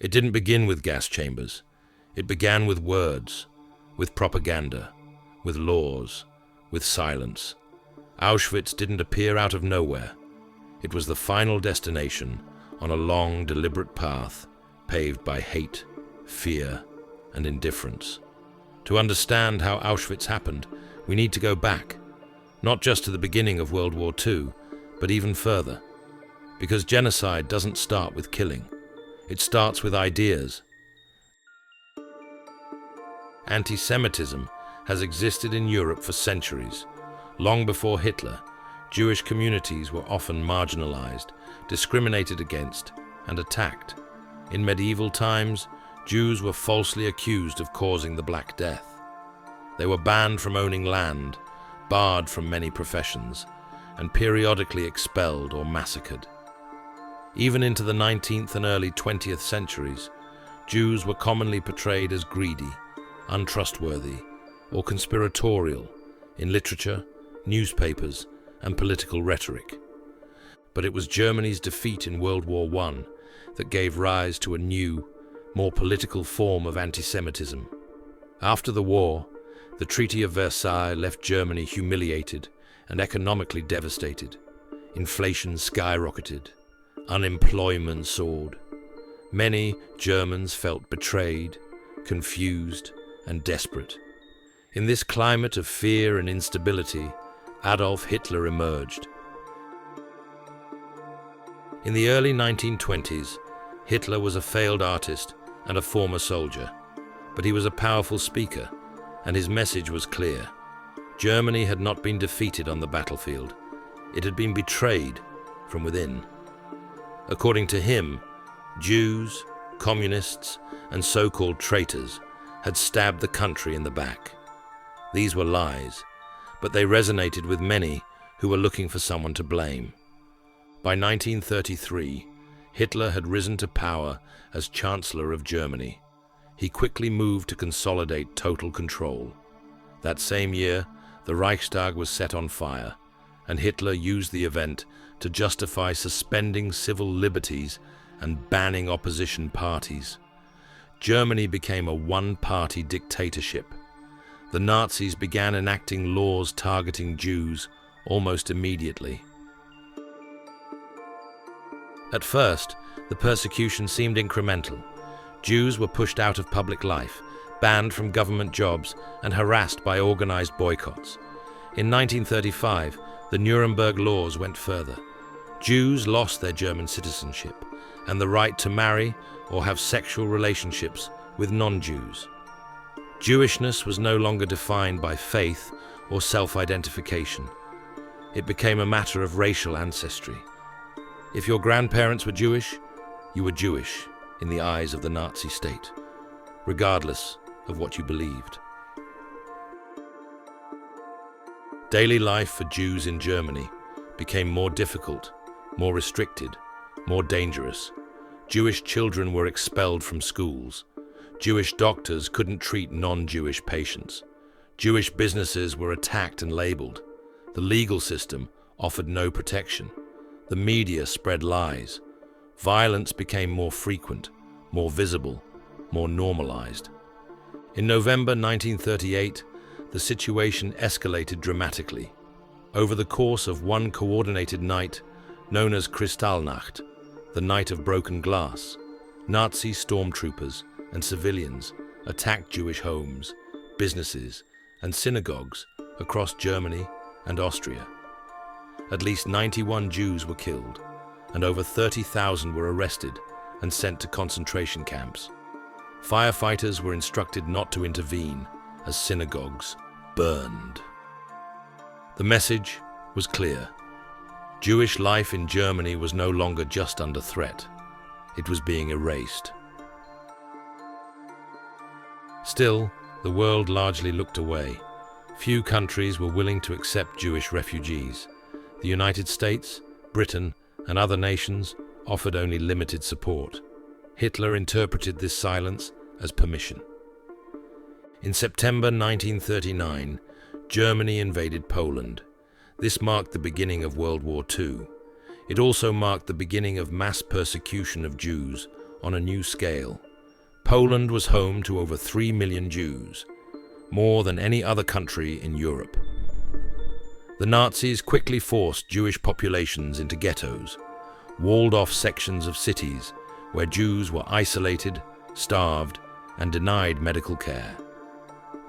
It didn't begin with gas chambers. It began with words, with propaganda, with laws, with silence. Auschwitz didn't appear out of nowhere. It was the final destination on a long, deliberate path paved by hate, fear, and indifference. To understand how Auschwitz happened, we need to go back, not just to the beginning of World War II, but even further. Because genocide doesn't start with killing. It starts with ideas. Anti-Semitism has existed in Europe for centuries. Long before Hitler, Jewish communities were often marginalized, discriminated against, and attacked. In medieval times, Jews were falsely accused of causing the Black Death. They were banned from owning land, barred from many professions, and periodically expelled or massacred. Even into the 19th and early 20th centuries, Jews were commonly portrayed as greedy, untrustworthy, or conspiratorial in literature, newspapers, and political rhetoric. But it was Germany's defeat in World War I that gave rise to a new, more political form of anti-Semitism. After the war, the Treaty of Versailles left Germany humiliated and economically devastated. Inflation skyrocketed. Unemployment soared. Many Germans felt betrayed, confused, and desperate. In this climate of fear and instability, Adolf Hitler emerged. In the early 1920s, Hitler was a failed artist and a former soldier, but he was a powerful speaker, and his message was clear. Germany had not been defeated on the battlefield. It had been betrayed from within. According to him, Jews, communists, and so-called traitors had stabbed the country in the back. These were lies, but they resonated with many who were looking for someone to blame. By 1933, Hitler had risen to power as Chancellor of Germany. He quickly moved to consolidate total control. That same year, the Reichstag was set on fire, and Hitler used the event to justify suspending civil liberties and banning opposition parties. Germany became a one-party dictatorship. The Nazis began enacting laws targeting Jews almost immediately. At first, the persecution seemed incremental. Jews were pushed out of public life, banned from government jobs, and harassed by organized boycotts. In 1935, the Nuremberg laws went further. Jews lost their German citizenship and the right to marry or have sexual relationships with non-Jews. Jewishness was no longer defined by faith or self-identification. It became a matter of racial ancestry. If your grandparents were Jewish, you were Jewish in the eyes of the Nazi state, regardless of what you believed. Daily life for Jews in Germany became more difficult, more restricted, more dangerous. Jewish children were expelled from schools. Jewish doctors couldn't treat non-Jewish patients. Jewish businesses were attacked and labeled. The legal system offered no protection. The media spread lies. Violence became more frequent, more visible, more normalized. In November 1938, the situation escalated dramatically. Over the course of one coordinated night, known as Kristallnacht, the night of broken glass, Nazi stormtroopers and civilians attacked Jewish homes, businesses, and synagogues across Germany and Austria. At least 91 Jews were killed, and over 30,000 were arrested and sent to concentration camps. Firefighters were instructed not to intervene as synagogues burned. The message was clear. Jewish life in Germany was no longer just under threat. It was being erased. Still, the world largely looked away. Few countries were willing to accept Jewish refugees. The United States, Britain, and other nations offered only limited support. Hitler interpreted this silence as permission. In September 1939, Germany invaded Poland. This marked the beginning of World War II. It also marked the beginning of mass persecution of Jews on a new scale. Poland was home to over 3 million Jews, more than any other country in Europe. The Nazis quickly forced Jewish populations into ghettos, walled off sections of cities where Jews were isolated, starved, and denied medical care.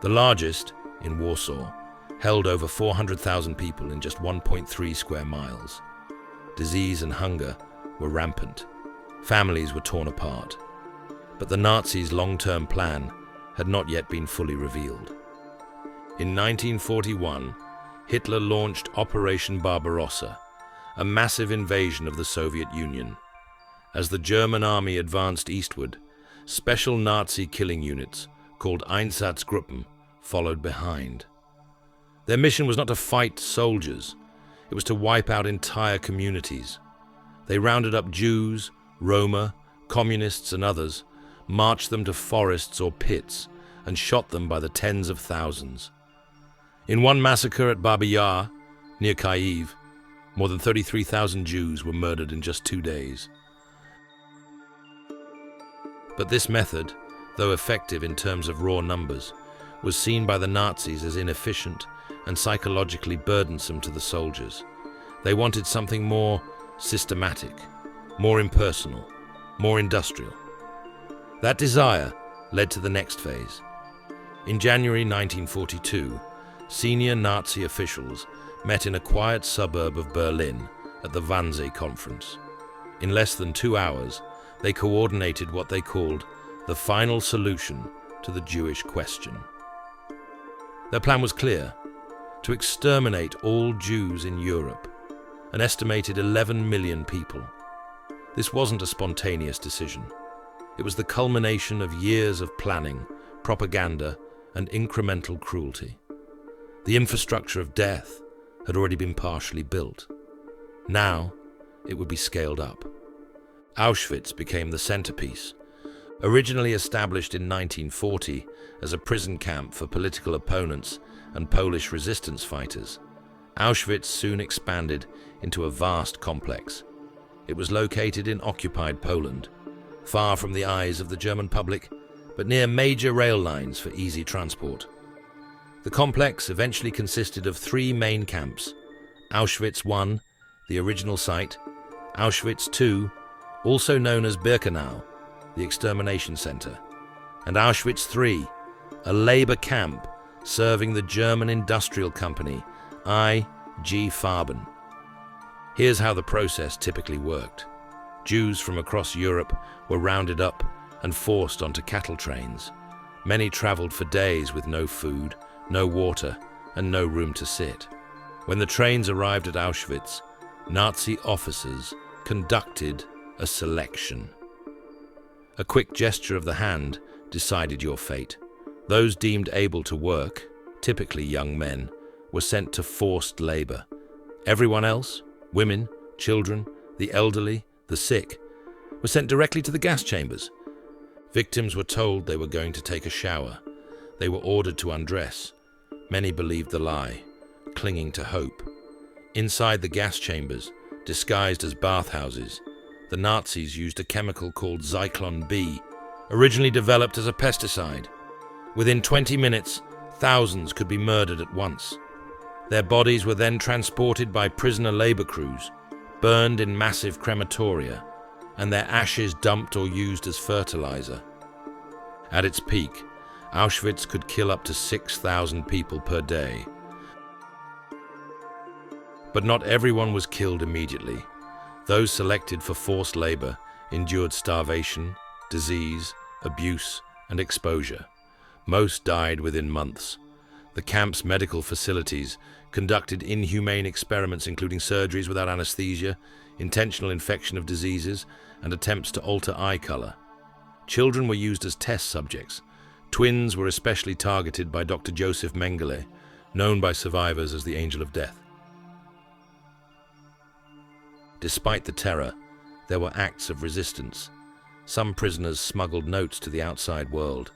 The largest, in Warsaw, held over 400,000 people in just 1.3 square miles. Disease and hunger were rampant. Families were torn apart. But the Nazis' long-term plan had not yet been fully revealed. In 1941, Hitler launched Operation Barbarossa, a massive invasion of the Soviet Union. As the German army advanced eastward, special Nazi killing units called Einsatzgruppen followed behind. Their mission was not to fight soldiers, it was to wipe out entire communities. They rounded up Jews, Roma, communists and others, marched them to forests or pits, and shot them by the tens of thousands. In one massacre at Babi Yar, near Kyiv, more than 33,000 Jews were murdered in just 2 days. But this method, though effective in terms of raw numbers, was seen by the Nazis as inefficient and psychologically burdensome to the soldiers. They wanted something more systematic, more impersonal, more industrial. That desire led to the next phase. In January 1942, senior Nazi officials met in a quiet suburb of Berlin at the Wannsee Conference. In less than 2 hours, they coordinated what they called the final solution to the Jewish question. Their plan was clear: to exterminate all Jews in Europe, an estimated 11 million people. This wasn't a spontaneous decision. It was the culmination of years of planning, propaganda, and incremental cruelty. The infrastructure of death had already been partially built. Now, it would be scaled up. Auschwitz became the centerpiece. Originally established in 1940 as a prison camp for political opponents and Polish resistance fighters, Auschwitz soon expanded into a vast complex. It was located in occupied Poland, far from the eyes of the German public, but near major rail lines for easy transport. The complex eventually consisted of 3 main camps: Auschwitz I, the original site; Auschwitz II, also known as Birkenau, the extermination center; and Auschwitz III, a labor camp serving the German industrial company IG Farben. Here's how the process typically worked. Jews from across Europe were rounded up and forced onto cattle trains. Many traveled for days with no food, no water, and no room to sit. When the trains arrived at Auschwitz, Nazi officers conducted a selection. A quick gesture of the hand decided your fate. Those deemed able to work, typically young men, were sent to forced labor. Everyone else, women, children, the elderly, the sick, were sent directly to the gas chambers. Victims were told they were going to take a shower. They were ordered to undress. Many believed the lie, clinging to hope. Inside the gas chambers, disguised as bathhouses, the Nazis used a chemical called Zyklon B, originally developed as a pesticide. Within 20 minutes, thousands could be murdered at once. Their bodies were then transported by prisoner labor crews, burned in massive crematoria, and their ashes dumped or used as fertilizer. At its peak, Auschwitz could kill up to 6,000 people per day. But not everyone was killed immediately. Those selected for forced labor endured starvation, disease, abuse, and exposure. Most died within months. The camp's medical facilities conducted inhumane experiments including surgeries without anesthesia, intentional infection of diseases, and attempts to alter eye color. Children were used as test subjects. Twins were especially targeted by Dr. Joseph Mengele, known by survivors as the Angel of Death. Despite the terror, there were acts of resistance. Some prisoners smuggled notes to the outside world.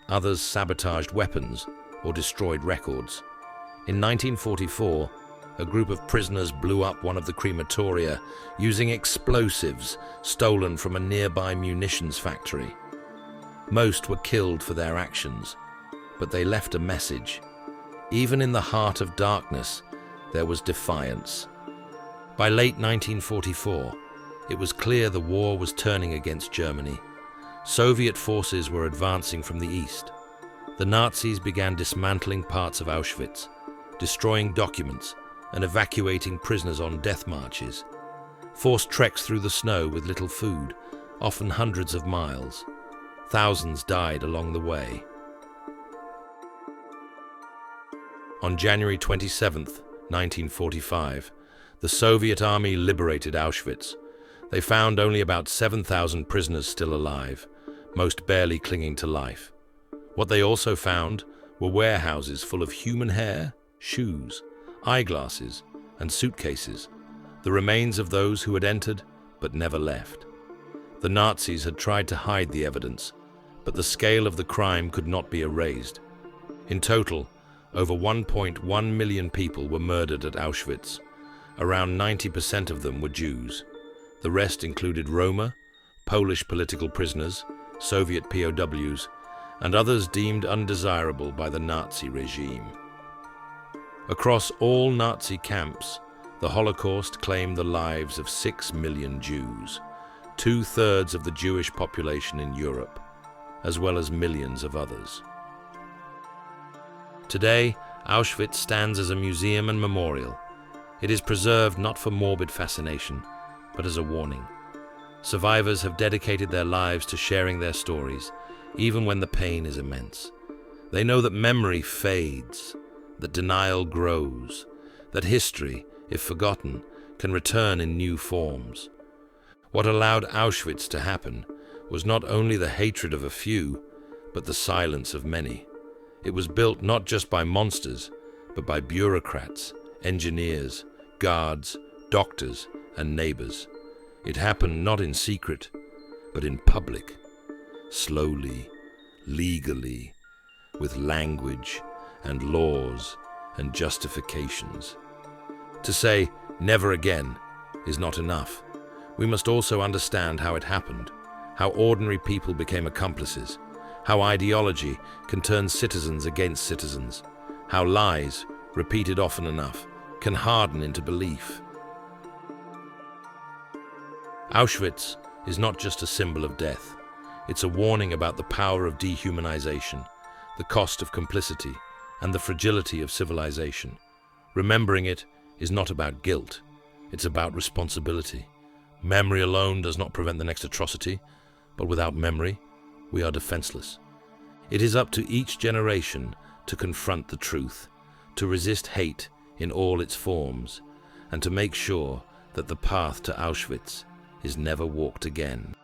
Others sabotaged weapons or destroyed records. In 1944, a group of prisoners blew up one of the crematoria using explosives stolen from a nearby munitions factory. Most were killed for their actions, but they left a message. Even in the heart of darkness, there was defiance. By late 1944, it was clear the war was turning against Germany. Soviet forces were advancing from the east. The Nazis began dismantling parts of Auschwitz, destroying documents, and evacuating prisoners on death marches. Forced treks through the snow with little food, often hundreds of miles. Thousands died along the way. On January 27, 1945, the Soviet army liberated Auschwitz. They found only about 7,000 prisoners still alive, most barely clinging to life. What they also found were warehouses full of human hair, shoes, eyeglasses, and suitcases, the remains of those who had entered but never left. The Nazis had tried to hide the evidence, but the scale of the crime could not be erased. In total, over 1.1 million people were murdered at Auschwitz. Around 90% of them were Jews. The rest included Roma, Polish political prisoners, Soviet POWs, and others deemed undesirable by the Nazi regime. Across all Nazi camps, the Holocaust claimed the lives of 6 million Jews, 2/3 of the Jewish population in Europe, as well as millions of others. Today, Auschwitz stands as a museum and memorial. It is preserved not for morbid fascination, but as a warning. Survivors have dedicated their lives to sharing their stories, even when the pain is immense. They know that memory fades, that denial grows, that history, if forgotten, can return in new forms. What allowed Auschwitz to happen was not only the hatred of a few, but the silence of many. It was built not just by monsters, but by bureaucrats, engineers, guards, doctors, and neighbors. It happened not in secret, but in public, slowly, legally, with language and laws and justifications. To say never again is not enough. We must also understand how it happened, how ordinary people became accomplices, how ideology can turn citizens against citizens, how lies, repeated often enough, can harden into belief. Auschwitz is not just a symbol of death. It's a warning about the power of dehumanization, the cost of complicity, and the fragility of civilization. Remembering it is not about guilt. It's about responsibility. Memory alone does not prevent the next atrocity, but without memory, we are defenseless. It is up to each generation to confront the truth, to resist hate in all its forms, and to make sure that the path to Auschwitz is never walked again.